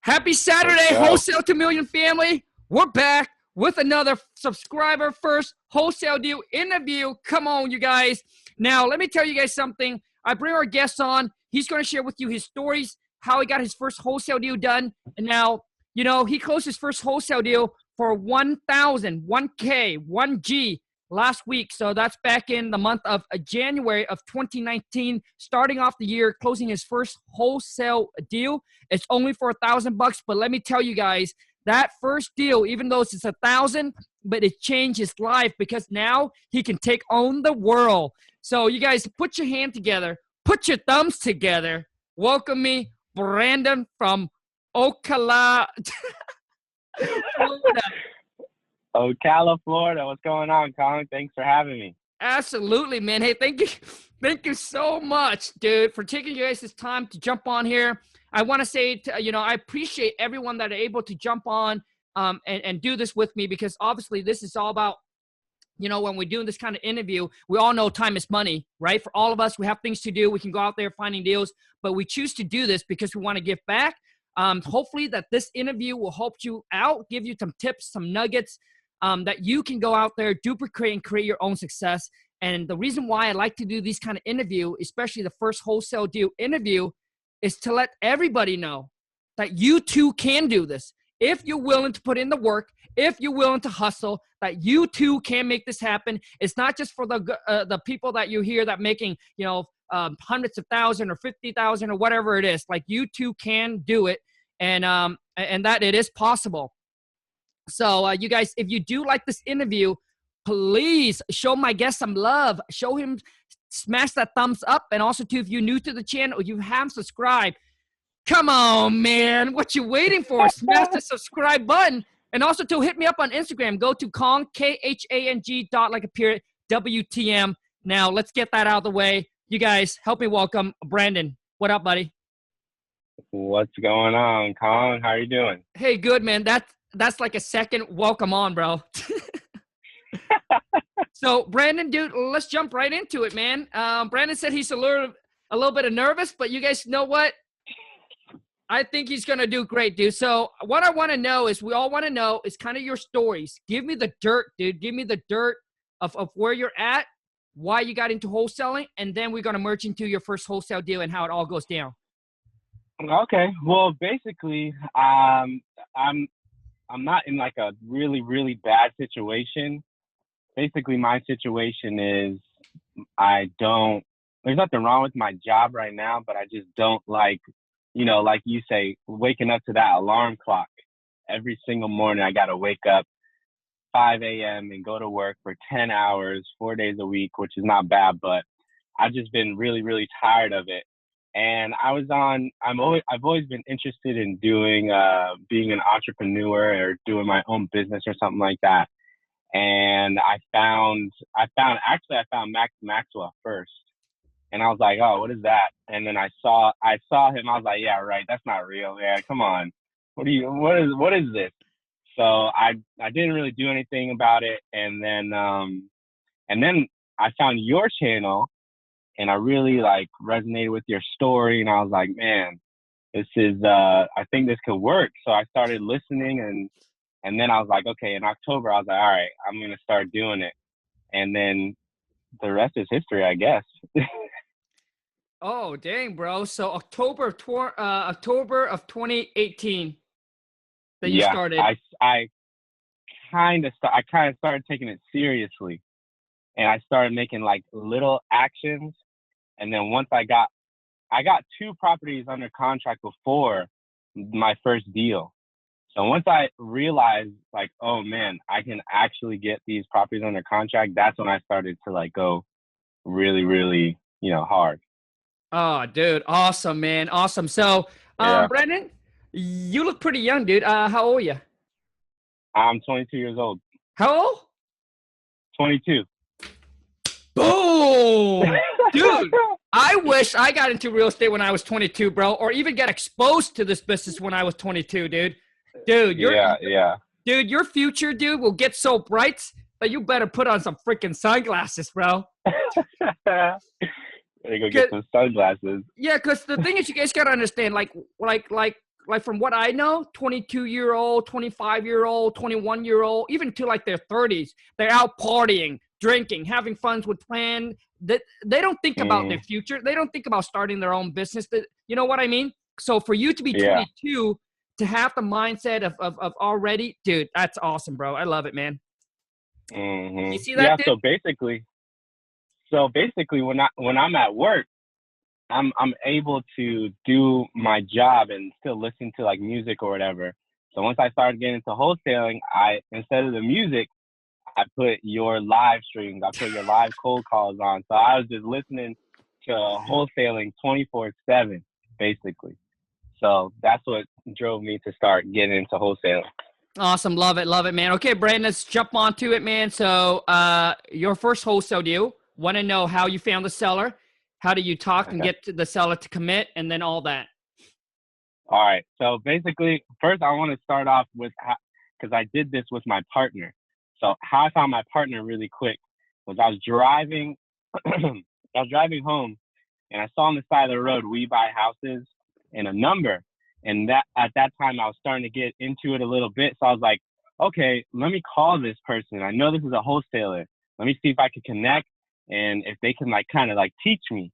Happy Saturday, Wholesale to Million family. We're back with another subscriber first wholesale deal interview. Come on, you guys. Now, let me tell you guys something. I bring our guest on. He's going to share with you his stories, how he got his first wholesale deal done. And now, you know, he closed his first wholesale deal for 1,000, 1K, 1G last week. So that's back in the month of January of 2019, starting off the year, closing his first wholesale deal. It's only for $1,000, but let me tell you guys, that first deal, even though it's 1,000, but it changed his life because now he can take on the world. So you guys put your hand together, put your thumbs together. Welcome me, Brandon from Ocala, Florida. Ocala, Florida. What's going on, Khang? Thanks for having me. Absolutely, man. Hey, thank you. Thank you so much, dude, for taking you guys this time to jump on here. I want to say, I appreciate everyone that are able to jump on and do this with me because obviously this is all about, when we're doing this kind of interview, we all know time is money, right? For all of us, we have things to do. We can go out there finding deals, but we choose to do this because we want to give back. Hopefully that this interview will help you out, give you some tips, some nuggets, that you can go out there, duplicate and create your own success. And the reason why I like to do these kind of interview, especially the first wholesale deal interview, is to let everybody know that you too can do this. If you're willing to put in the work, if you're willing to hustle, that you too can make this happen. It's not just for the people that you hear that making, hundreds of thousands or 50,000 or whatever it is. Like you too can do it, and that it is possible. So you guys, if you do like this interview, please show my guest some love. Show him, smash that thumbs up. And also, too, if you're new to the channel or you haven't subscribed, come on, man. What you waiting for? Smash the subscribe button. And also, to hit me up on Instagram. Go to Khang, Khang, WTM. Now, let's get that out of the way. You guys, help me welcome Brandon. What up, buddy? What's going on, Khang? How are you doing? Hey, good, man. That's like a second welcome on, bro. So, Brandon, dude, let's jump right into it, man. Brandon said he's a little bit of nervous, but you guys know what? I think he's going to do great, dude. So what I want to know is, we all want to know is kind of your stories. Give me the dirt, dude. Give me the dirt of where you're at, why you got into wholesaling, and then we're going to merge into your first wholesale deal and how it all goes down. Okay. Well, basically, I'm not in like a really, really bad situation. Basically, my situation is there's nothing wrong with my job right now, but I just don't like, like you say, waking up to that alarm clock. Every single morning, I got to wake up 5 a.m. and go to work for 10 hours, 4 days a week, which is not bad, but I've just been really, really tired of it. And I've always been interested in doing, being an entrepreneur or doing my own business or something like that. And I found Max Maxwell first. And I was like, oh, what is that? And then I saw him. I was like, yeah, right. That's not real. Yeah, come on. What is this? So I didn't really do anything about it. And then I found your channel. And I really resonated with your story, and I was like, man, this is I think this could work. So I started listening, and then I was like, okay, in October I was like, all right, I'm gonna start doing it, and then the rest is history, I guess. Oh, dang, bro! So October of 2018 that you started. I kind of started taking it seriously, and I started making little actions. And then once I got 2 properties under contract before my first deal. So once I realized oh man, I can actually get these properties under contract, that's when I started to go really, really, hard. Oh, dude. Awesome, man. Awesome. So, Yeah. Brandon, you look pretty young, dude. How old are you? I'm 22 years old. How old? 22. Boom! Dude, I wish I got into real estate when I was 22, bro, or even get exposed to this business when I was 22, dude. Dude, dude, your future, dude, will get so bright that you better put on some freaking sunglasses, bro. Gotta go get some sunglasses. Yeah, because the thing is, you guys gotta understand, like like from what I know, 22-year-old, 25-year-old, 21-year-old, even to like their 30s, they're out partying, drinking, having fun with plans. They don't think about their future. They don't think about starting their own business. You know what I mean? So for you to be 22, to have the mindset of already, dude, that's awesome, bro. I love it, man. You see that? Yeah. Dude? So basically, when I'm at work, I'm able to do my job and still listen to like music or whatever. So once I started getting into wholesaling, instead of the music, I put your live streams, I put your live cold calls on. So I was just listening to wholesaling 24/7, basically. So that's what drove me to start getting into wholesaling. Awesome. Love it, man. Okay, Brandon, let's jump onto it, man. So your first wholesale deal, want to know how you found the seller. How do you talk and get to the seller to commit, and then all that? All right. So basically, first I want to start off with, because I did this with my partner. So how I found my partner really quick was I was driving, home, and I saw on the side of the road, "We buy houses," and a number. And that at that time I was starting to get into it a little bit. So I was like, okay, let me call this person. I know this is a wholesaler. Let me see if I can connect and if they can like kind of like teach me,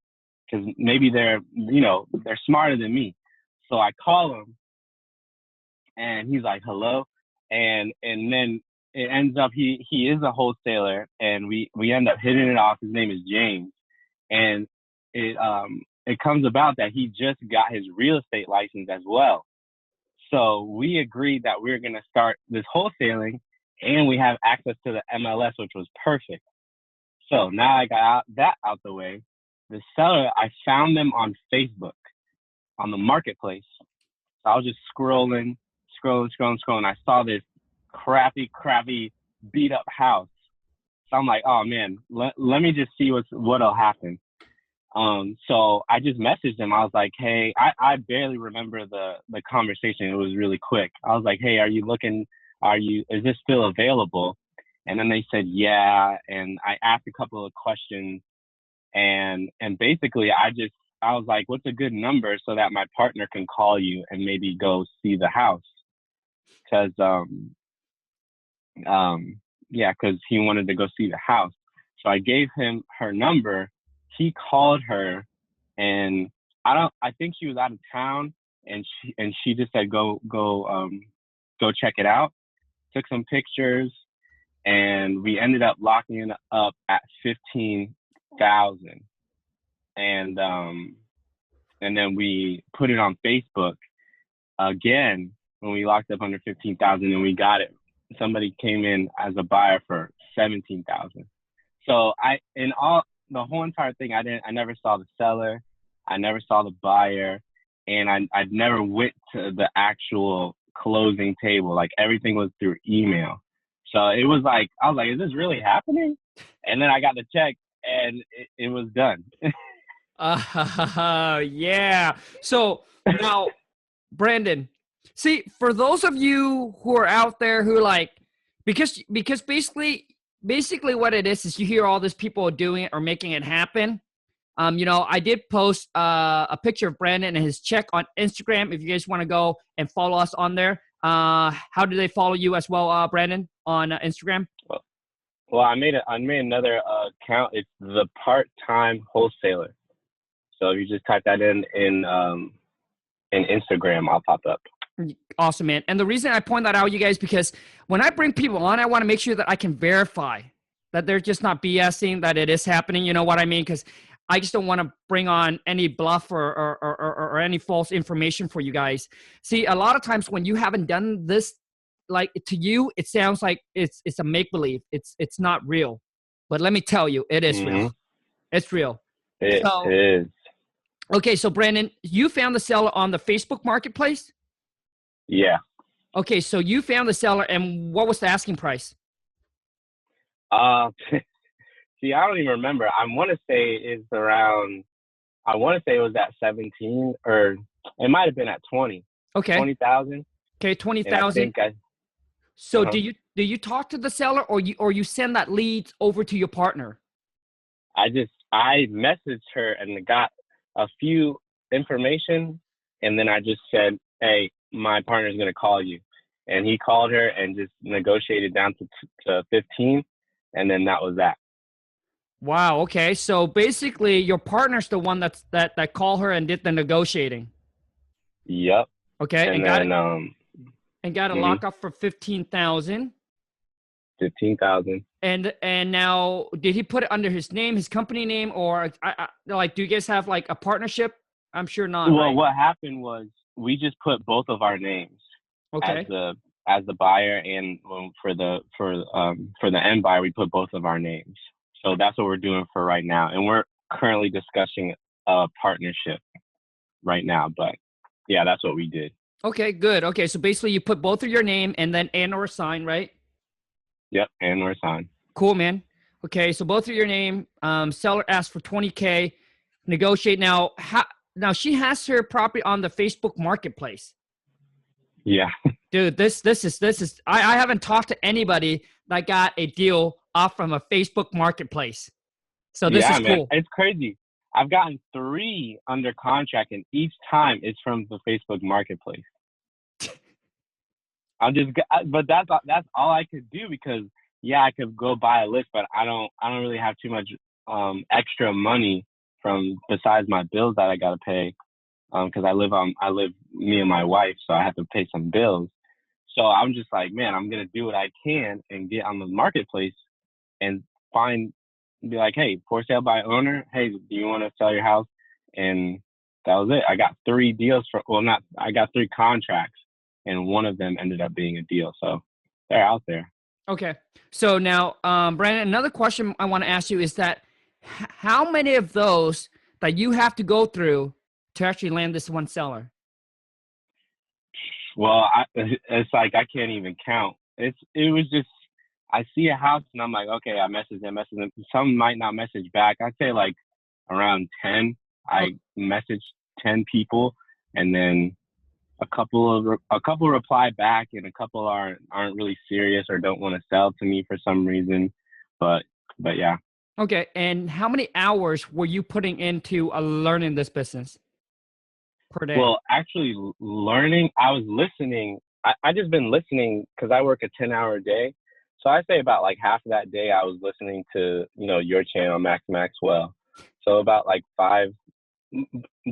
because maybe they're smarter than me. So I call him and he's like, "Hello." And then it ends up he is a wholesaler, and we end up hitting it off. His name is James. And it comes about that he just got his real estate license as well. So we agreed that we were going to start this wholesaling, and we have access to the MLS, which was perfect. So now I got that out the way. The seller, I found them on Facebook, on the marketplace. So I was just scrolling. I saw this crappy, beat up house. So I'm like, oh man, let me just see what'll happen. So I just messaged them. I was like, hey, I barely remember the conversation. It was really quick. I was like, hey, is this still available? And then they said, yeah. And I asked a couple of questions, and basically I was like, what's a good number so that my partner can call you and maybe go see the house? Cause, cause he wanted to go see the house. So I gave him her number. He called her, and I think she was out of town, and she just said, go check it out. Took some pictures, and we ended up locking it up at 15,000. And then we put it on Facebook again when we locked up under 15,000, and we got it. Somebody came in as a buyer for 17,000. So the whole entire thing, I never saw the seller, I never saw the buyer, and I never went to the actual closing table. Like everything was through email. So it was like, I was like, is this really happening? And then I got the check, and it was done. Yeah. So now, Brandon, see, for those of you who are out there who like, because basically what it is you hear all these people doing it or making it happen. I did post a picture of Brandon and his check on Instagram. If you guys want to go and follow us on there, how do they follow you as well, Brandon, on Instagram? Well, I made another account. It's the Part-Time Wholesaler. So if you just type that in Instagram, I'll pop up. Awesome, man. And the reason I point that out, you guys, because when I bring people on, I want to make sure that I can verify that they're just not BSing, that it is happening. You know what I mean? Because I just don't want to bring on any bluff or any false information for you guys. See, a lot of times when you haven't done this, like to you, it sounds like it's a make-believe. It's not real. But let me tell you, it is real. It's real. It is. Okay, so Brandon, you found the seller on the Facebook Marketplace? Yeah. Okay, so you found the seller, and what was the asking price? See, I don't even remember. I want to say it was at 17, or it might have been at 20. Okay. 20,000. Okay, 20,000. So do you talk to the seller, or you send that lead over to your partner? I messaged her and got a few information, and then I just said, hey, my partner's going to call you. And he called her and just negotiated down to 15. And then that was that. Wow. Okay. So basically, your partner's the one that called her and did the negotiating. Yep. Okay, And got a lockup for 15,000. 15,000. And now, did he put it under his name, his company name, or like, do you guys have like a partnership? I'm sure not. Well, right? what happened was we just put both of our names Okay. as the buyer, and for the end buyer, we put both of our names. So that's what we're doing for right now, and we're currently discussing a partnership right now. But yeah, that's what we did. Okay, good. Okay, so basically, you put both of your name and then or sign, right? Yep, and we're signed. Cool, man. Okay, so both of your name. Seller asked for 20K. Negotiate now. Now she has her property on the Facebook Marketplace. Yeah. Dude, this is. I haven't talked to anybody that got a deal off from a Facebook Marketplace. So this is man, cool. It's crazy. I've gotten 3 under contract, and each time it's from the Facebook Marketplace. But that's all I could do, because yeah, I could go buy a list, but I don't really have too much extra money from besides my bills that I gotta pay, because I live me and my wife, so I have to pay some bills. So I'm just like, man, I'm gonna do what I can and get on the marketplace and be like, hey, for sale by owner. Hey, do you want to sell your house? And that was it. I got 3 deals I got 3 contracts, and one of them ended up being a deal. So they're out there. Okay. So now, Brandon, another question I want to ask you is that how many of those that you have to go through to actually land this one seller? Well, it's like I can't even count. It was just, I see a house and I'm like, okay, I message them. Some might not message back. I'd say like around 10. I message 10 people, and then a couple reply back, and a couple aren't really serious or don't want to sell to me for some reason. But yeah. Okay. And how many hours were you putting into learning this business per day? Well, actually learning, I was listening. I just been listening because I work a 10-hour day. So I say about like half of that day I was listening to, your channel, Max Maxwell. So about like 5,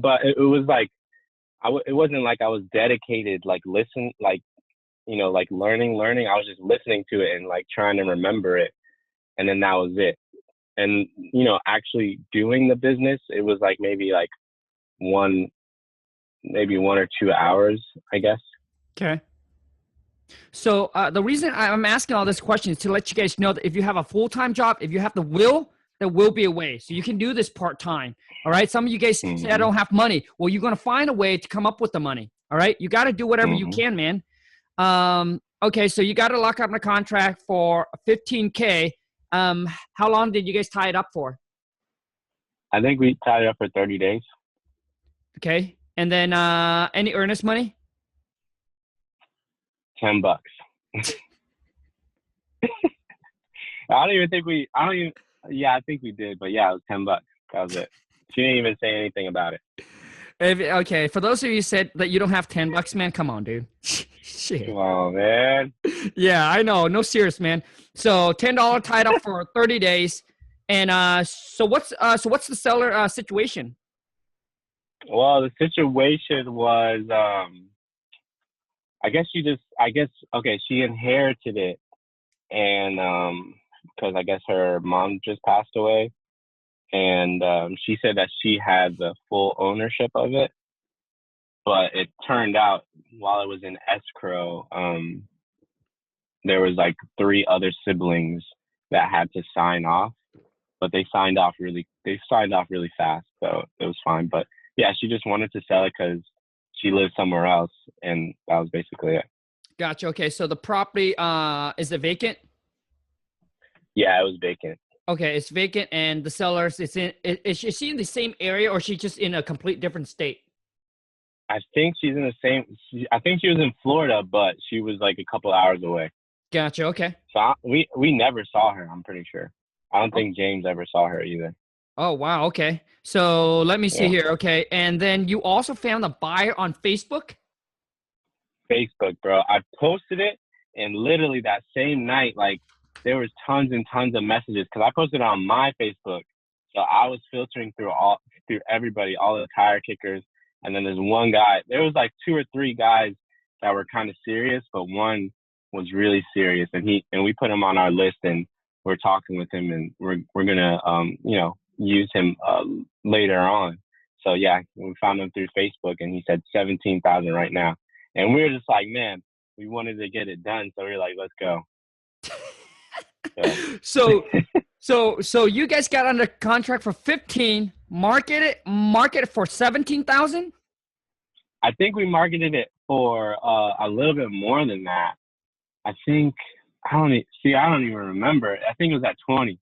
but it was like, it wasn't like I was dedicated, like listen, like, like learning. I was just listening to it and like trying to remember it. And then that was it. And, actually doing the business, it was like maybe like 1 or 2 hours, I guess. Okay. So the reason I'm asking all this question is to let you guys know that if you have a full-time job, if you have the will, there will be a way. So you can do this part-time. All right. Some of you guys say, I don't have money. Well, you're going to find a way to come up with the money. All right. You got to do whatever you can, man. Okay. So you got to lock up in a contract for 15K. How long did you guys tie it up for? I think we tied it up for 30 days. Okay. And then any earnest money? $10. Yeah, I think we did, but yeah, it was $10. That was it. She didn't even say anything about it. Okay, for those of you who said that you don't have $10, man, come on, dude. Shit. Come on, man. Yeah, I know. No, serious, man. So $10 tied up for 30 days. And so what's the seller situation? Well, the situation was, she inherited it, and because I guess her mom just passed away, and she said that she had the full ownership of it, but it turned out while it was in escrow, there was like 3 other siblings that had to sign off, but they signed off really fast, so it was fine. But yeah, she just wanted to sell it because she lived somewhere else, and that was basically it. Gotcha. Okay, so the property is it vacant? Yeah, it was vacant. Okay, it's vacant, and the sellers, is she in the same area, or is she just in a complete different state? I think she's in the same. I think she was in Florida, but she was like a couple hours away. Gotcha. Okay. So we never saw her. I'm pretty sure. I don't think James ever saw her either. Oh wow. Okay. So let me see here. Okay, and then you also found a buyer on Facebook. Facebook, bro. I posted it, and literally that same night, like there was tons and tons of messages because I posted it on my Facebook. So I was filtering through everybody, all the tire kickers, and then there's one guy. There was like 2 or 3 guys that were kind of serious, but one was really serious, and we put him on our list, and we're talking with him, and we're gonna use him later on. So yeah, we found him through Facebook, and he said 17,000 right now, and we were just like, man, we wanted to get it done, so we were like, let's go. So you guys got under contract for 15, market it for 17,000? I think we marketed it for a little bit more than that. I don't even remember. I think it was at 20.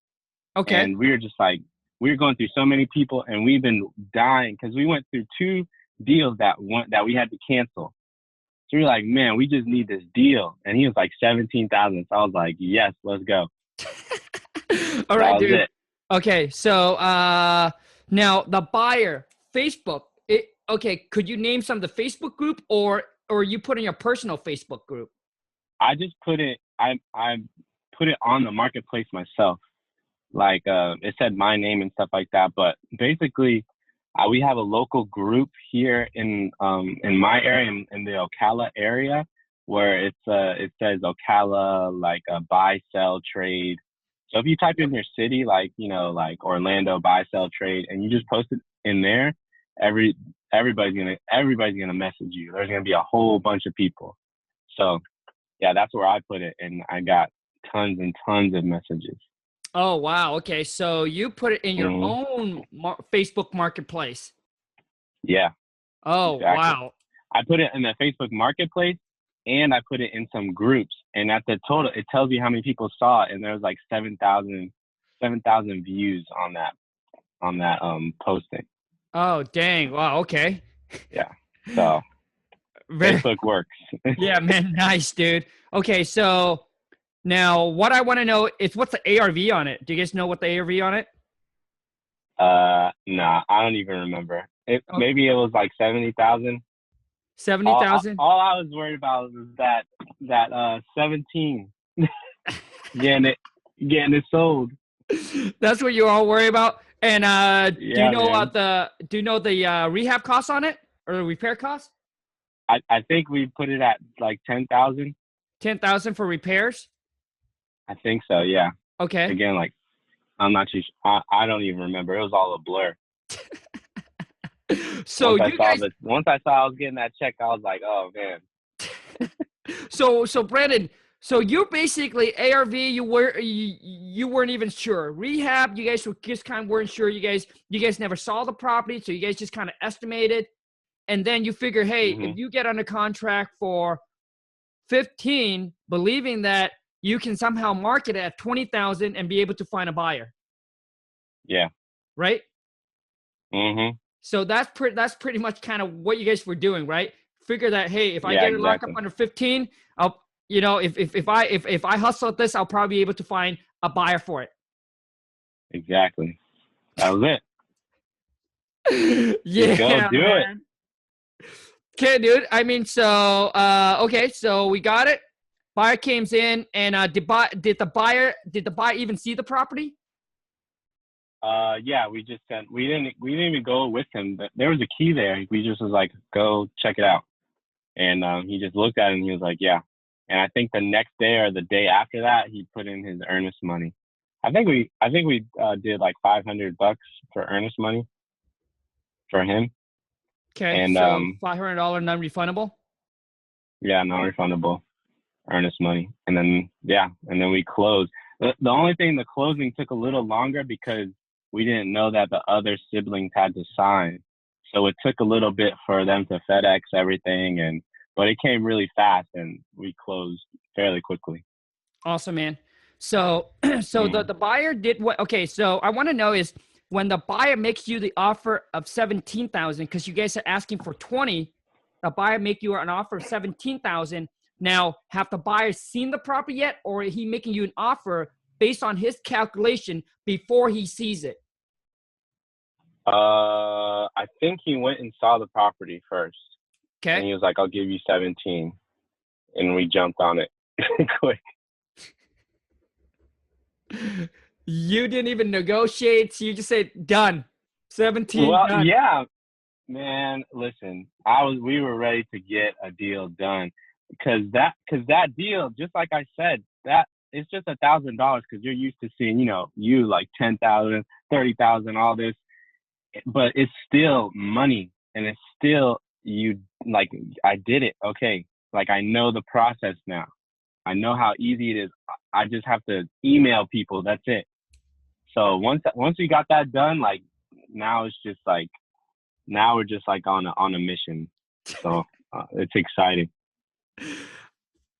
Okay. And we were just like, we were going through so many people, and we've been dying because we went through 2 deals that we had to cancel. So we were like, man, we just need this deal. And he was like 17,000. So I was like, yes, let's go. All right, dude. It. Okay, so now the buyer, Facebook. Okay, could you name some of the Facebook group, or you put in your personal Facebook group? I just put it. I put it on the marketplace myself. Like it said my name and stuff like that. But basically, we have a local group here in my area, in the Ocala area, where it says Ocala, like buy, sell, trade. So if you type in your city, like Orlando, buy, sell, trade, and you just post it in there, everybody's gonna message you. There's gonna be a whole bunch of people. So yeah, that's where I put it, and I got tons and tons of messages. Oh wow! Okay, so you put it in your own Facebook Marketplace. Yeah. Oh exactly. Wow! I put it in the Facebook Marketplace, and I put it in some groups, and at the total, it tells you how many people saw it, and there was like 7,000 views on that posting. Oh dang! Wow. Okay. Yeah. So Facebook works. Yeah, man. Nice, dude. Okay, so now what I want to know is what's the ARV on it? Do you guys know what the ARV on it? Nah, I don't even remember. Maybe it was like 70,000. 70,000. All I was worried about was that 17 getting it sold. That's what you're all worried about. And do you know the rehab costs on it, or the repair costs? I think we put it at like 10,000. 10,000 for repairs? I think so. Yeah. Okay. Again, like I'm not too. I don't even remember. It was all a blur. So once I saw I was getting that check, I was like, oh man. So Brandon, so you basically ARV, you weren't even sure. Rehab, you guys just kind of weren't sure. You guys never saw the property, so you guys just kind of estimated, and then you figure, hey, if you get under contract for 15, believing that you can somehow market it at 20,000 and be able to find a buyer. Yeah. Right. Mm-hmm. So that's pretty much kind of what you guys were doing, right? Figure that, hey, if I get it locked up under 15, I'll, if I hustle at this, I'll probably be able to find a buyer for it. Exactly. That was it. Yeah. Go do it. Okay, dude. I mean, so okay, so we got it. Buyer came in, and did the buyer even see the property? Yeah, we didn't even go with him, but there was a key there. We just was like, go check it out. And he just looked at it and he was like, yeah. And I think the next day or the day after that, he put in his earnest money. I think we did like $500 for earnest money for him. Okay. And so $500 non-refundable? Yeah, non-refundable earnest money. And then we closed. The only thing, the closing took a little longer because we didn't know that the other siblings had to sign. So it took a little bit for them to FedEx everything, but it came really fast and we closed fairly quickly. Awesome, man. So the buyer did what? Okay, so I want to know is when the buyer makes you the offer of 17,000, because you guys are asking for 20, the buyer make you an offer of 17,000. Now, have the buyer seen the property yet, or is he making you an offer based on his calculation before he sees it? I think he went and saw the property first. Okay. And he was like, I'll give you 17. and we jumped on it quick. You didn't even negotiate. So you just said done. 17 Well, done. yeah, man. Listen, we were ready to get a deal done because that deal, just like I said, that it's just $1,000 because you're used to seeing, you like 10,000, 30,000, all this, but it's still money, and it's still like I did it. Okay, like I know the process now. I know how easy it is. I just have to email people. That's it. So once we got that done, like now it's just like now we're just like on a mission. So it's exciting.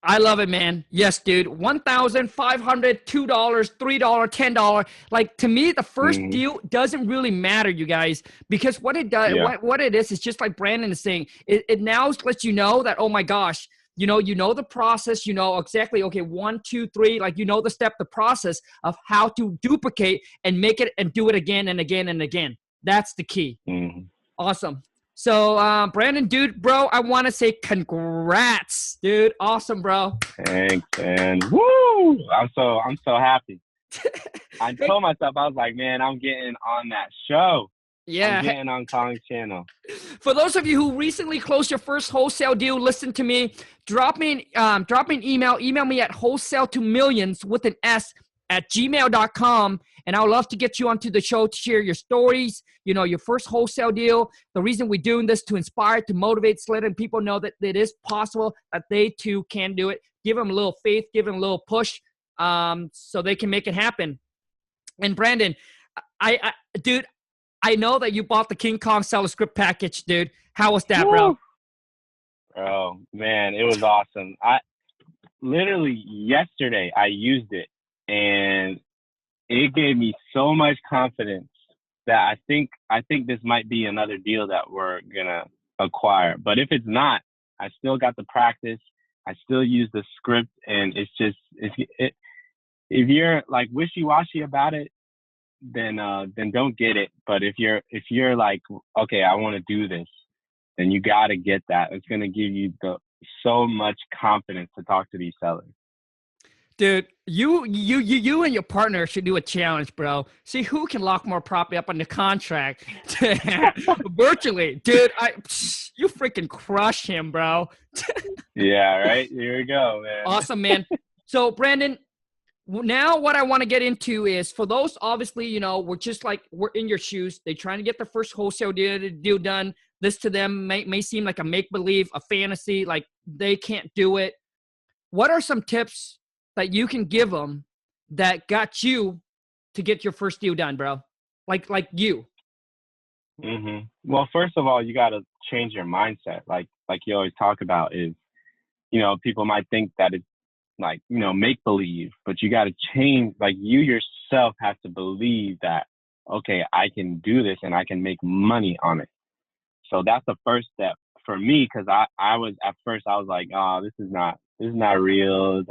I love it, man. Yes, dude. $1,500, $2, $3, $10. Like to me, the first deal doesn't really matter, you guys, because what it does, what it is just like Brandon is saying. It now lets you know that, oh my gosh, you know the process. You know exactly. Okay, 1, 2, 3. Like the process of how to duplicate and make it and do it again and again and again. That's the key. Awesome. So, Brandon, dude, bro, I want to say congrats, dude. Awesome, bro. Thanks, and woo! I'm so happy. I told myself, I was like, man, I'm getting on that show. Yeah. I'm getting on Khang's channel. For those of you who recently closed your first wholesale deal, listen to me. Drop me an email. Email me at wholesale2millions with an S at gmail.com. And I would love to get you onto the show to share your stories, your first wholesale deal. The reason we're doing this to inspire, to motivate, so letting people know that it is possible, that they too can do it. Give them a little faith, give them a little push so they can make it happen. And Brandon, dude, I know that you bought the King Kong seller script package, dude. How was that, bro? Oh, man, it was awesome. I literally yesterday I used it, and it gave me so much confidence that I think this might be another deal that we're gonna acquire. But if it's not, I still got the practice. I still use the script, and it's just if you're like wishy-washy about it, then don't get it. But if you're like, okay, I want to do this, then you got to get that. It's gonna give you so much confidence to talk to these sellers. Dude, you and your partner should do a challenge, bro. See who can lock more property up on the contract virtually. Dude, you freaking crush him, bro. Yeah, right? Here we go, man. Awesome, man. So, Brandon, now what I want to get into is for those, obviously, we're in your shoes. They're trying to get their first wholesale deal done. This to them may seem like a make-believe, a fantasy, like they can't do it. What are some tips that you can give them that got you to get your first deal done, bro? Like you. Well, first of all, you got to change your mindset. Like you always talk about is, people might think that it's like, make believe, but you got to change. Like you yourself have to believe that, okay, I can do this and I can make money on it. So that's the first step for me. Cause I was like, oh, this is not real.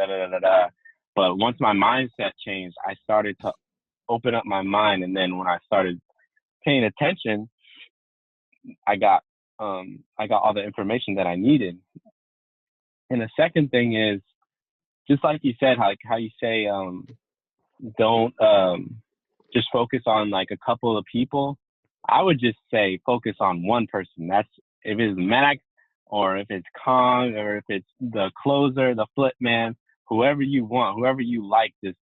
But once my mindset changed, I started to open up my mind. And then when I started paying attention, I got all the information that I needed. And the second thing is, just like you said, how you say, don't just focus on like a couple of people. I would just say focus on one person. That's if it's Max or if it's Khang or if it's the closer, the flip man, whoever you want, whoever you like, just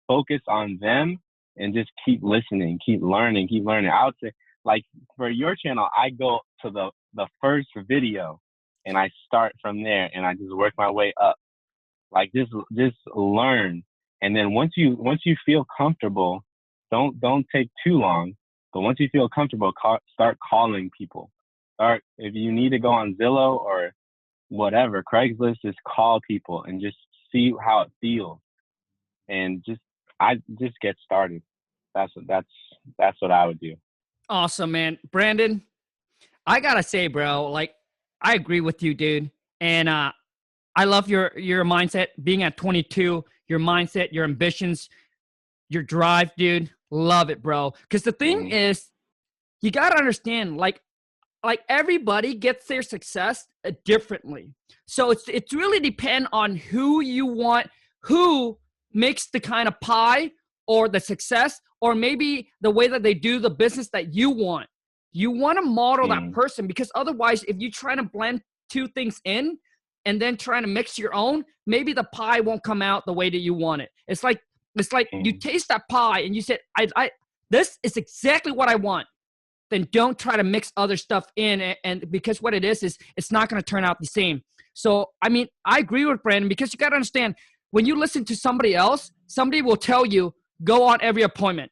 focus on them and just keep listening, keep learning. I would say, like for your channel, I go to the first video and I start from there and I just work my way up. Like just learn. And then once you feel comfortable, don't take too long. But once you feel comfortable, start calling people. If you need to go on Zillow or whatever, Craigslist, just call people and just see how it feels. And just get started. That's what I would do. Awesome, man. Brandon, I gotta say, bro, like I agree with you, dude. And I love your mindset being at 22, your mindset, your ambitions, your drive, dude. Love it, bro. Because the thing is, you got to understand, like everybody gets their success differently. So it's really depend on who you want, who makes the kind of pie or the success, or maybe the way that they do the business that you want. You want to model that person, because otherwise, if you try to blend two things in and then trying to mix your own, maybe the pie won't come out the way that you want it. It's like you taste that pie and you said, I this is exactly what I want. Then don't try to mix other stuff in, and because what it is it's not going to turn out the same. So, I mean, I agree with Brandon, because you got to understand, when you listen to somebody else, somebody will tell you, go on every appointment.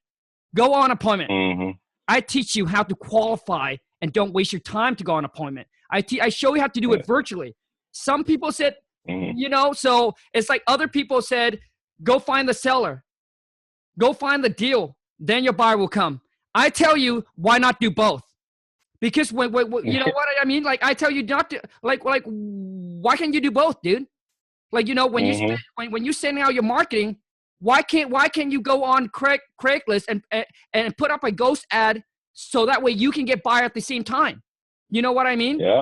Go on appointment. I teach you how to qualify and don't waste your time to go on appointment. I show you how to do it virtually. Some people said, you know, so it's like other people said, go find the seller. Go find the deal. Then your buyer will come. I tell you, why not do both? Because when you know what I mean? Like, I tell you not to, like, why can't you do both, dude? Like, you know, when you send out your marketing, why can't you go on Craigslist and put up a ghost ad so that way you can get buyer at the same time? You know what I mean? Yeah.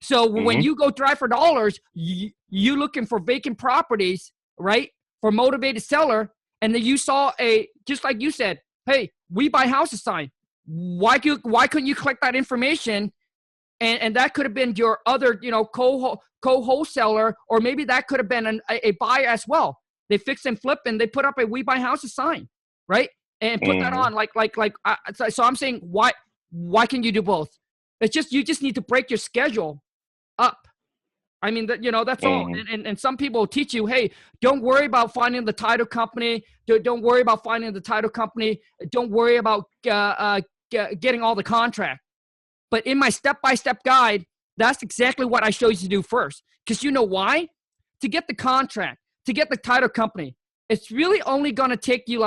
So when you go drive for dollars, you looking for vacant properties, right? For motivated seller, and then you saw just like you said, hey, we buy houses sign. Why couldn't you collect that information? And that could have been your other, you know, co-wholesaler, or maybe that could have been a buyer as well. They fix and flip and they put up a we buy houses sign, right? And put that on so I'm saying, why can you do both? It's just, you just need to break your schedule up. I mean, you know, that's all. And some people will teach you, hey, don't worry about finding the title company. Don't worry about finding the title company. Don't worry about getting all the contract. But in my step-by-step guide, that's exactly what I show you to do first. Because you know why? To get the contract, to get the title company, it's really only going to take you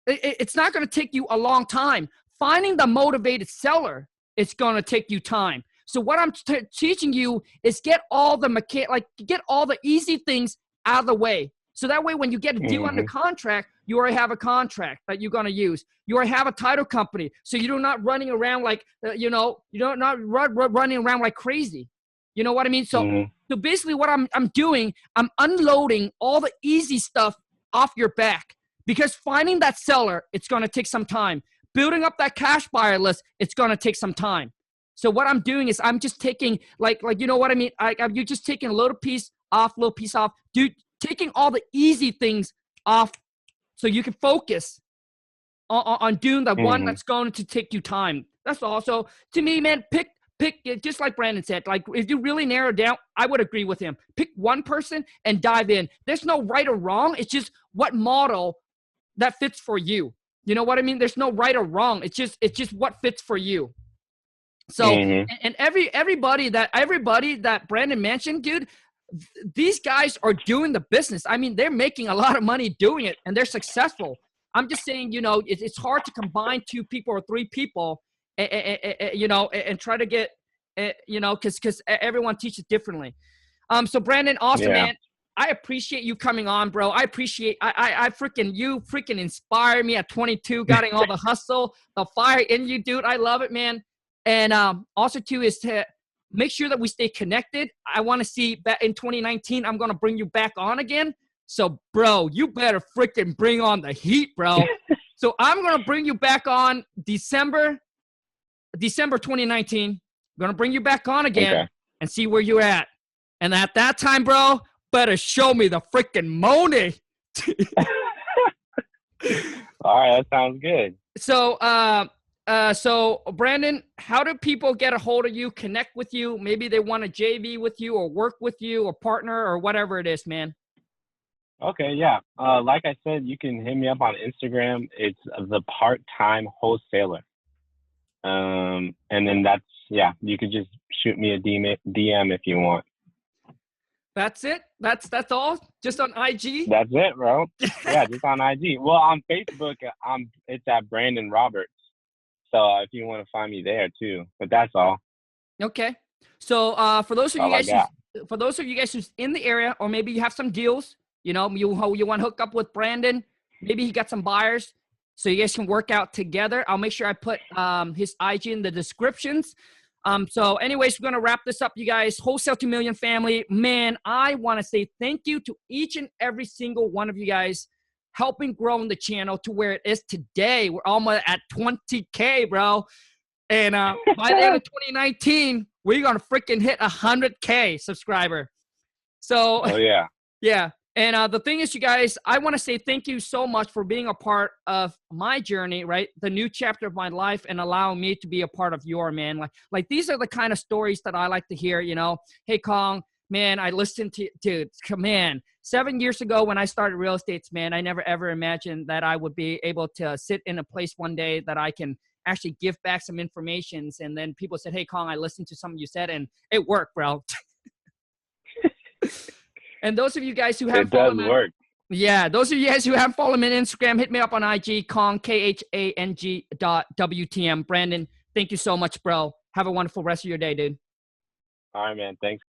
it's not going to take you a long time. Finding the motivated seller, it's going to take you time. So what I'm teaching you is get all the easy things out of the way. So that way, when you get a deal under contract, you already have a contract that you're going to use. You already have a title running around running around like crazy. You know what I mean? So, so basically what I'm doing, I'm unloading all the easy stuff off your back, because finding that seller, it's going to take some time. Building up that cash buyer list, it's going to take some time. So what I'm doing is I'm just taking you know what I mean? You're just taking a little piece off, dude, taking all the easy things off so you can focus on doing the one that's going to take you time. That's all. So to me, man, pick, just like Brandon said, like if you really narrow down, I would agree with him. Pick one person and dive in. There's no right or wrong. It's just what model that fits for you. You know what I mean? There's no right or wrong. It's just what fits for you. So, and everybody that Brandon mentioned, dude, these guys are doing the business. I mean, they're making a lot of money doing it, and they're successful. I'm just saying, you know, it's hard to combine 2 people or 3 people, you know, and try to get, you know, because everyone teaches differently. So Brandon, awesome, man. I appreciate you coming on, bro. I appreciate, you freaking inspire me at 22, getting all the hustle, the fire in you, dude. I love it, man. And also, too, is to make sure that we stay connected. I want to see that in 2019, I'm going to bring you back on again. So, bro, you better freaking bring on the heat, bro. So I'm going to bring you back on December 2019. I'm going to bring you back on again and see where you're at. And at that time, bro, better show me the freaking money. All right, that sounds good. So, Brandon, how do people get a hold of you, connect with you? Maybe they want to JV with you or work with you or partner or whatever it is, man. Okay, yeah. Like I said, you can hit me up on Instagram. It's the part-time wholesaler. And then you could just shoot me a DM if you want. That's it? That's all? Just on IG? That's it, bro. Yeah, just on IG. Well, on Facebook, it's at Brandon Roberts. So if you want to find me there too, but that's all. Okay. So for those of you guys who's in the area, or maybe you have some deals, you know, you want to hook up with Brandon, maybe he got some buyers, so you guys can work out together. I'll make sure I put his IG in the descriptions. So anyways, we're going to wrap this up, you guys. Wholesale to Million family. Man, I want to say thank you to each and every single one of you guys helping grow the channel to where it is today. We're almost at 20K, bro. And by the end of 2019, we're going to freaking hit 100K subscriber. So, oh yeah. Yeah. And the thing is, you guys, I want to say thank you so much for being a part of my journey, right? The new chapter of my life, and allowing me to be a part of your, man. Like these are the kind of stories that I like to hear, you know. Hey, Khang, man, I listened to, dude, man, 7 years ago when I started real estate, man, I never ever imagined that I would be able to sit in a place one day that I can actually give back some information. And then people said, hey, Khang, I listened to something you said, and it worked, bro. And those of you guys who haven't followed me, work. Yeah, those of you guys who haven't followed me on Instagram, hit me up on IG, Khang, KHANG.WTM. Brandon, thank you so much, bro. Have a wonderful rest of your day, dude. All right, man. Thanks.